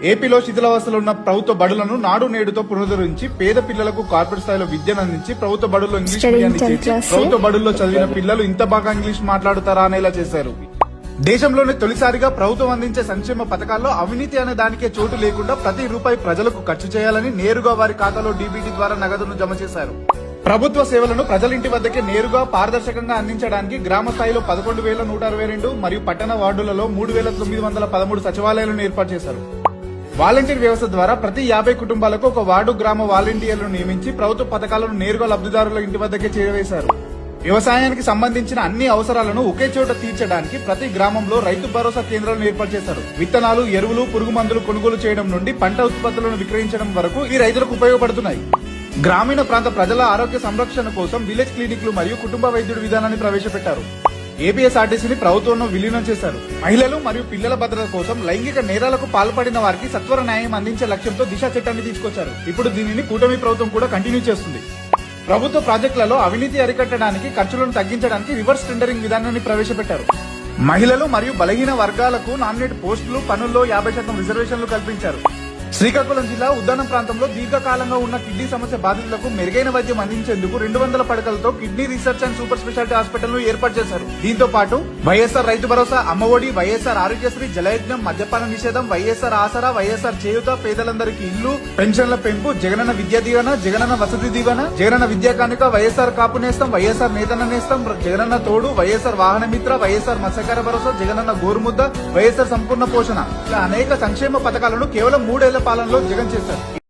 ఏపీలో శిథిలావస్థలో ఉన్న ప్రభుత్వ బడులను నాడు నేడుతో పునరుద్ధరించి పేద పిల్లలకు కార్పొరేట్ స్థాయిలో విద్యను అందించి ప్రభుత్వ బడుల్లో ఇంగ్లీష్ మీడియాన్ని చేర్చి ప్రభుత్వ బడుల్లో చదివిన పిల్లలు ఇంత బాగా ఇంగ్లీష్ మాట్లాడుతారా అనేలా చేశారు. దేశంలోనే తొలిసారిగా ప్రభుత్వం అందించే సంక్షేమ పథకాల్లో అవినీతి అనే దానికే చోటు లేకుండా ప్రతి రూపాయి ప్రజలకు ఖర్చు చేయాలని నేరుగా వారి ఖాతాలో డీబీటీ ద్వారా నగదును జమ చేశారు. ప్రభుత్వ సేవలను ప్రజలింటి వద్దకే నేరుగా పారదర్శకంగా అందించడానికి గ్రామ స్థాయిలో 11,162 మరియు పట్టణ వార్డులలో 3,913 సచివాలయాలను ఏర్పాటు చేశారు. వాలంటీర్ వ్యవస్థ ద్వారా ప్రతి 50 కుటుంబాలకు ఒక వార్డు గ్రామ వాలంటీర్లను నియమించి ప్రభుత్వ పథకాలను నేరుగా లబ్దిదారుల ఇంటి వద్దకే చేరవేశారు. వ్యవసాయానికి సంబంధించిన అన్ని అవసరాలను ఒకే చోట తీర్చడానికి ప్రతి గ్రామంలో రైతు భరోసా కేంద్రాలను ఏర్పాటు చేశారు. విత్తనాలు, ఎరువులు, పురుగు మందులు కొనుగోలు చేయడం నుండి పంట ఉత్పత్తులను విక్రయించడం వరకు ఈ రైతులకు ఉపయోగపడుతున్నాయి. గ్రామీణ ప్రాంత ప్రజల ఆరోగ్య సంరక్షణ కోసం విలేజ్ క్లినిక్లు మరియు కుటుంబ వైద్యుడి విధానాన్ని ప్రవేశపెట్టారు. ఏపీఎస్ఆర్టీసీని ప్రభుత్వంలో విలీనం చేశారు. మహిళలు మరియు పిల్లల భద్రత కోసం లైంగిక నేరాలకు పాల్పడిన వారికి సత్వర న్యాయం అందించే లక్ష్యంతో దిశ చట్టాన్ని తీసుకొచ్చారు. ఇప్పుడు దీనిని కూటమి ప్రభుత్వం కూడా కంటిన్యూ చేస్తుంది. ప్రభుత్వ ప్రాజెక్టులలో అవినీతి అరికట్టడానికి, ఖర్చులను తగ్గించడానికి రివర్స్ టెండరింగ్ విధానాన్ని ప్రవేశపెట్టారు. మహిళలు మరియు బలహీన వర్గాలకు నామినేట్ పోస్టులు, పనుల్లో 50% రిజర్వేషన్లు కల్పించారు. శ్రీకాకుళం జిల్లా ఉద్దానం ప్రాంతంలో దీర్ఘకాలంగా ఉన్న కిడ్నీ సమస్య బాధితులకు మెరుగైన వైద్యం అందించేందుకు 200 పడకలతో kidney research and super speciality hospital ను ఏర్పాటు చేశారు. దీంతో పాటు వైఎస్ఆర్ రైతు భరోసా, అమ్మఒడి, వైఎస్ఆర్ ఆరోగ్యశ్రీ, జలయజ్ఞం, మద్యపాన నిషేధం, వైఎస్ఆర్ ఆసరా, వైఎస్ఆర్ చేయూత, పేదలందరికీ ఇల్లు, పెన్షన్ల పెంపు, జగనన్న విద్యా దీవెన, జగనన్న వసతి దీవెన, జగనన్న విద్యా కానుక, వైఎస్ఆర్ కాపు నేస్తం, వైఎస్ఆర్ నేతన్న నేస్తం, జగనన్న తోడు, వైఎస్ఆర్ వాహన మిత్ర, వైఎస్ఆర్ మత్స్యకార భరోసా, జగనన్న గోరుముద్ద, వైఎస్ఆర్ సంపూర్ణ పోషణ ఇలా అనేక సంక్షేమ పథకాలను కేవలం 3 ఏళ్ల పాలనలో జగన్ చేశారు.